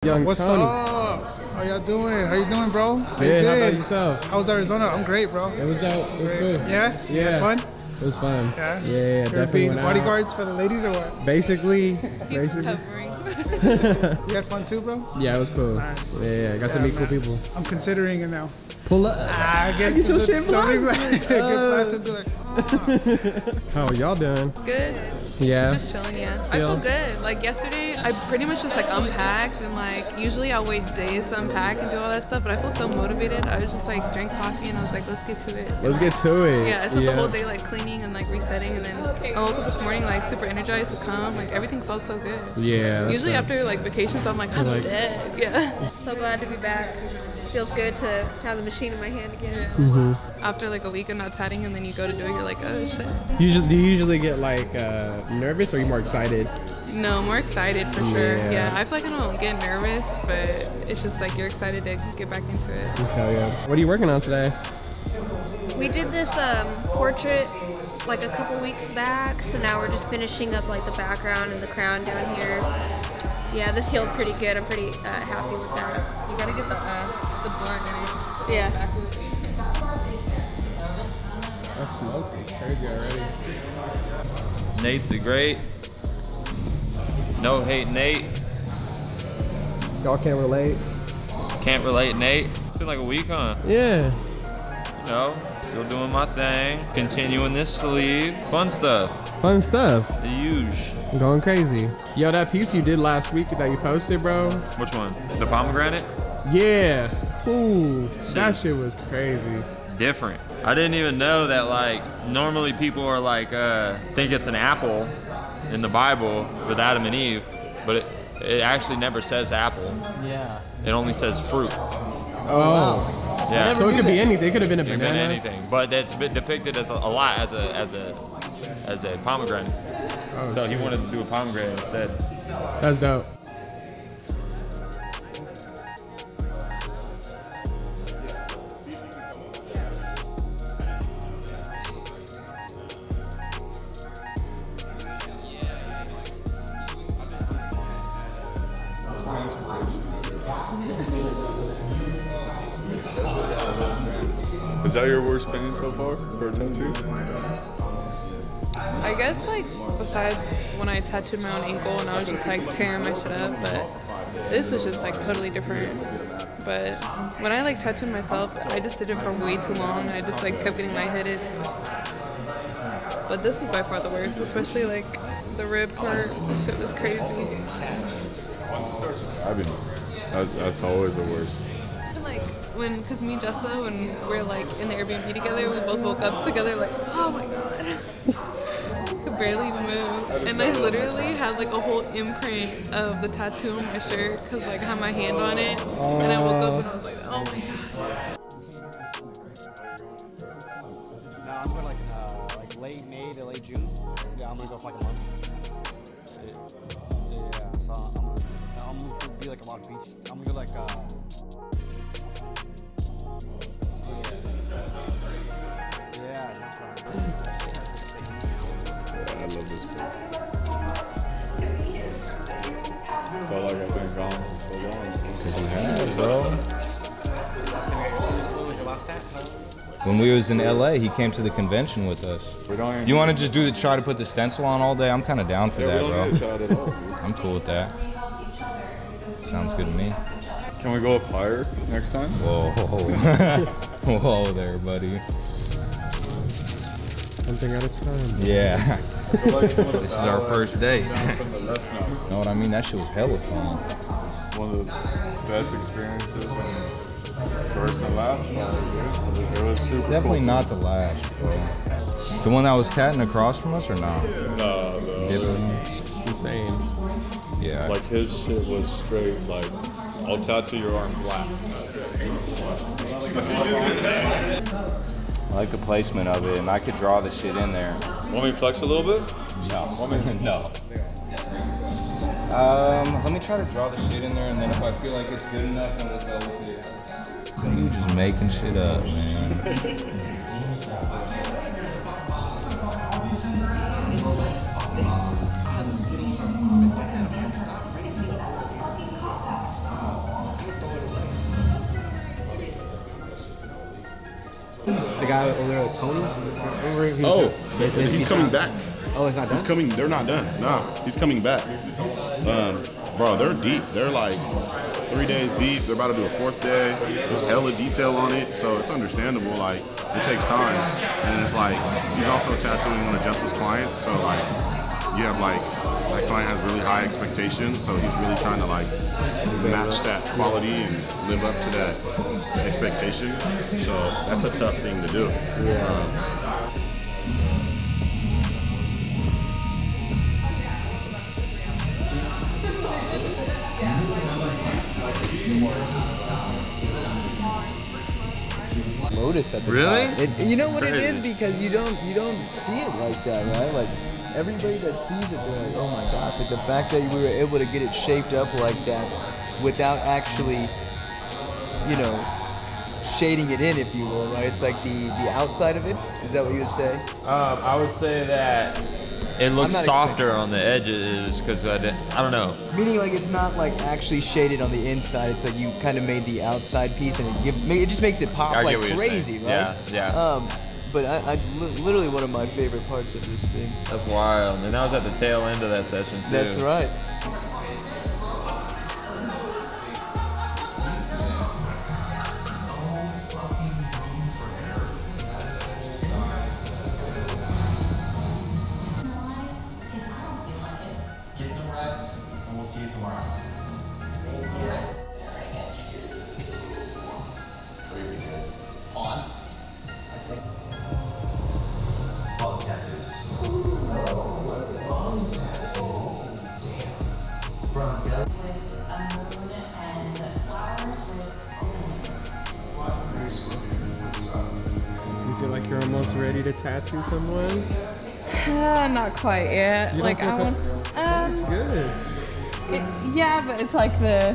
Young What's Tony. up? How y'all doing? How you doing, bro? Good. How about yourself? How's Arizona? I'm great, bro. It was dope. It was cool. Yeah? Yeah. Fun? It was fun. Yeah? Yeah, definitely went out. Bodyguards for the ladies or what? Basically. Covering. You had fun too, bro? Yeah, it was cool. Nice. Yeah, got to meet cool people. I'm considering it now. Pull up. Get your shit Get plastic. Be like, How are y'all doing? Good. Yeah. Just chilling, yeah. I feel good. Like yesterday, I pretty much just like unpacked and like usually I'll wait days to unpack and do all that stuff, but I feel so motivated. I was just like drank coffee and I was like, let's get to it. Let's get to it. Yeah, I spent the whole day like cleaning and like resetting, and then I woke up this morning like super energized to come. Like everything felt so good. Yeah. Usually after like vacations, I'm like, I'm dead. Yeah. So glad to be back. Feels good to have the machine in my hand again. After like a week of not tatting and then you go to do it, you're like, oh shit. Do you usually get like nervous, or are you more excited? No, more excited for sure. Yeah, I feel like I don't get nervous, but it's just like you're excited to get back into it. Hell yeah. What are you working on today? We did this portrait like a couple weeks back, so now we're just finishing up like the background and the crown down here. Yeah, this healed pretty good. I'm pretty happy with that. You gotta get the blunt in it. Yeah. That's smoking. Crazy already. Nate the Great. No hate Nate. Y'all can't relate? Can't relate Nate. It's been like a week, huh? Yeah. You know, still doing my thing. Continuing this sleeve. Fun stuff. Fun stuff. The huge. Going crazy. Yo, that piece you did last week that you posted, bro. Which one? The pomegranate? Yeah. Ooh, that shit was crazy. Different. I didn't even know that, like, normally people are like, think it's an apple in the Bible with Adam and Eve, but it actually never says apple. Yeah. It only says fruit. Oh. Wow. Yeah. So it could be anything. It could have been a banana. It could have been anything, but it's been depicted as a lot as a pomegranate. Oh, so he wanted to do a pomegranate instead. That's dope. Is that your worst painting so far for a tattoo? I guess like besides when I tattooed my own ankle and I was just like tearing my shit up, but this was just like totally different. But when I like tattooed myself, I just did it for way too long. I just like kept getting lightheaded. But this was by far the worst, especially like the rib part. This shit was crazy. I mean, that's always the worst. Like cause me and Jessa, when we're like in the Airbnb together, we both woke up together like, oh my god. Could barely even move. And I literally had like a whole imprint of the tattoo on my shirt because like I had my hand on it. And I woke up and I was like, oh my god. No, I'm going like late May to late June. Yeah, I'm gonna go for like a month. Yeah, so I'm gonna be like a lot of beach. I'm gonna go like yeah, that's right. Yeah, I love this place. Felt like I've been gone so long. Yeah, bro. What was your last tat? When we was in LA, he came to the convention with us. You want to just try to put the stencil on all day? I'm kind of down for that, bro. I'm cool with that. Sounds good to me. Can we go up higher next time? Whoa. Whoa there, buddy. Something at a time. Yeah. This is our first date. You know what I mean? That shit was hella fun. One of the best experiences and first and last one. It was super Definitely cool. not the last, bro. The one that was tatting across from us or not? No, Insane. Yeah. like his shit was straight like, I'll tattoo your arm black. I like the placement of it, and I could draw the shit in there. Want me to flex a little bit? No. No. Let me try to draw the shit in there, and then if I feel like it's good enough, then we'll go with it. You just making shit up, man. guy over there with Tony. Oh, he's coming back. Oh, it's not done? He's coming. They're not done. Nah, he's coming back. Bro, they're deep. They're like 3 days deep. They're about to do a 4th day. There's hella detail on it, so it's understandable. Like, it takes time. And it's like, he's also tattooing one of Justice's clients, so like, you have like, that client has really high expectations, so he's really trying to like match that quality and live up to that expectation. So that's a tough thing to do. Lotus at the Really? top. You know what Crazy. it is, because you don't see it like that, right? Like everybody that sees it, they're like, oh my gosh! Like the fact that we were able to get it shaped up like that without actually, you know, shading it in, if you will, right? It's like the outside of it. Is that what you would say? I would say that it looks softer on the edges because I don't know. Meaning like it's not like actually shaded on the inside. It's like you kind of made the outside piece and it just makes it pop like crazy, right? Yeah. But literally one of my favorite parts of this thing. That's wild. And that was at the tail end of that session too. That's right. Get some rest, and we'll see you tomorrow. On. Bug tattoos. Bug tattoo. From with a moon and flowers with ornaments. You feel like you're almost ready to tattoo someone? Not quite yet. You Like don't I feel want. That's good. Yeah, but it's like the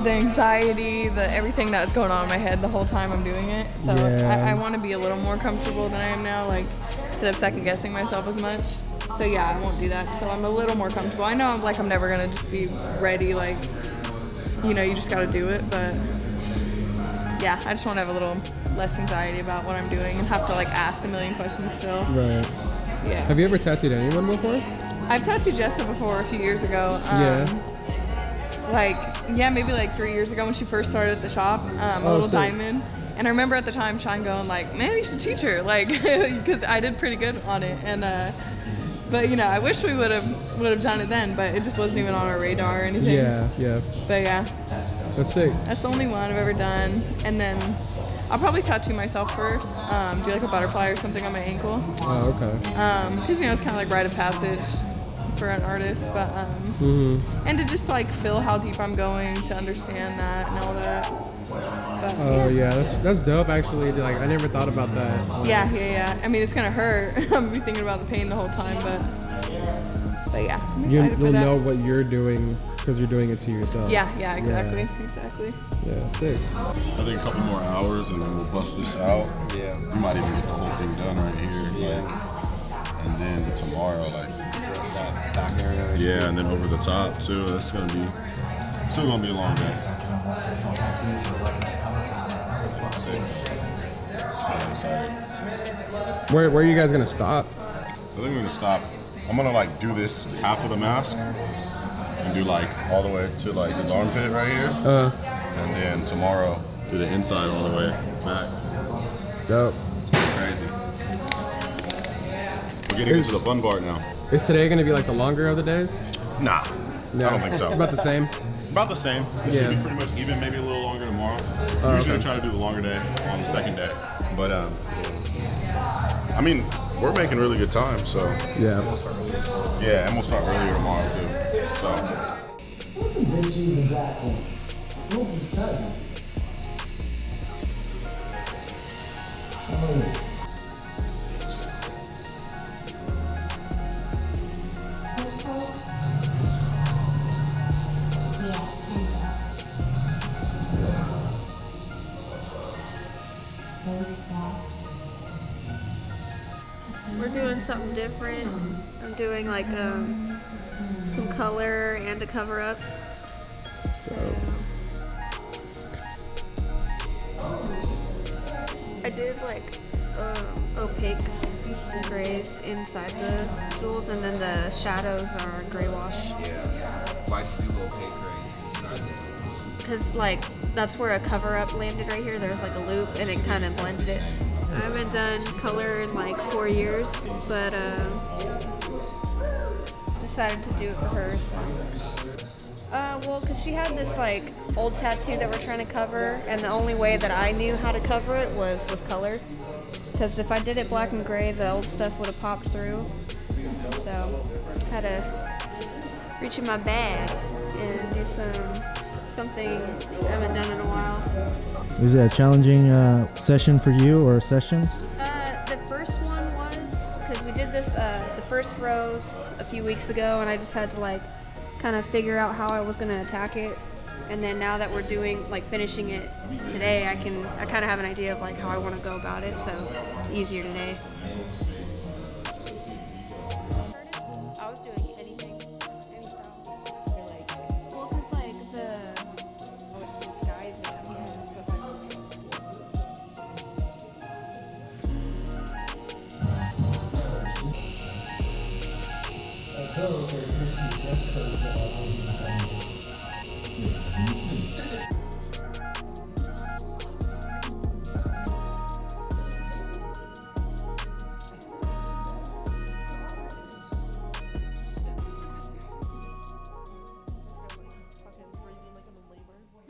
anxiety, the everything that's going on in my head the whole time I'm doing it. So Yeah. I want to be a little more comfortable than I am now. Like instead of second guessing myself as much. So yeah, I won't do that till I'm a little more comfortable. I know I'm never gonna just be ready. Like, you know, you just gotta do it. But yeah, I just want to have a little less anxiety about what I'm doing and have to like ask a million questions still. Right. Yeah. Have you ever tattooed anyone before? I've tattooed Jessa before a few years ago. Maybe like 3 years ago when she first started at the shop, a little diamond. And I remember at the time Shine going like, man, you should teach her, like, because I did pretty good on it. And but you know, I wish we would have done it then, but it just wasn't even on our radar or anything. Yeah. But yeah. That's sick. That's the only one I've ever done. And then I'll probably tattoo myself first. Do like a butterfly or something on my ankle. Oh, okay. Because you know it's kind of like rite of passage for an artist, but and to just like feel how deep I'm going to understand that and all that. But, that's dope actually. Like I never thought about that. Yeah. I mean it's gonna hurt. I'm gonna be thinking about the pain the whole time, but yeah. I'm You'll know what you're doing because you're doing it to yourself. Yeah, exactly. Yeah, sick. I think a couple more hours and then we'll bust this out. Yeah. We might even get the whole thing done right here. Yeah. And then tomorrow, like that back area. Yeah, and then over the top too. That's still gonna be a long day. Sick. I'm excited. Where are you guys gonna stop? I think we're gonna stop. I'm gonna like do this half of the mask and do like all the way to like his armpit right here. And then tomorrow do the inside all the way back. Dope. Crazy. We're getting into the fun part now. Is today gonna be like the longer of the days? Nah. No. I don't think so. About the same? About the same. It should be pretty much even, maybe a little longer tomorrow. We're usually try to do the longer day on the second day. But I mean, we're making really good time, so. Yeah. Yeah, and we'll start earlier tomorrow too. So. This you the black one. Ruby's cousin. We're doing something different. I'm doing like some color and a cover up. So I did like opaque grays inside the jewels, and then the shadows are gray wash. Yeah. Why'd you do opaque grays inside it? Because, like, that's where a cover-up landed right here. There was, like, a loop, and it kind of blended it. I haven't done color in, like, 4 years, but, decided to do it for her. So. Well, because she had this, like, old tattoo that we're trying to cover, and the only way that I knew how to cover it was color. Because if I did it black and gray, the old stuff would have popped through. So, had to reach in my bag and do something I haven't done in a while. Was it a challenging session for you, or sessions? The first one was, because we did this, the first rose a few weeks ago, and I just had to, like, kind of figure out how I was going to attack it. And then now that we're doing, like, finishing it today, I kind of have an idea of, like, how I want to go about it, so it's easier today. I was doing anything, any style. Well, because, like, disguise it, Hello, for Christmas dress code that I wasn't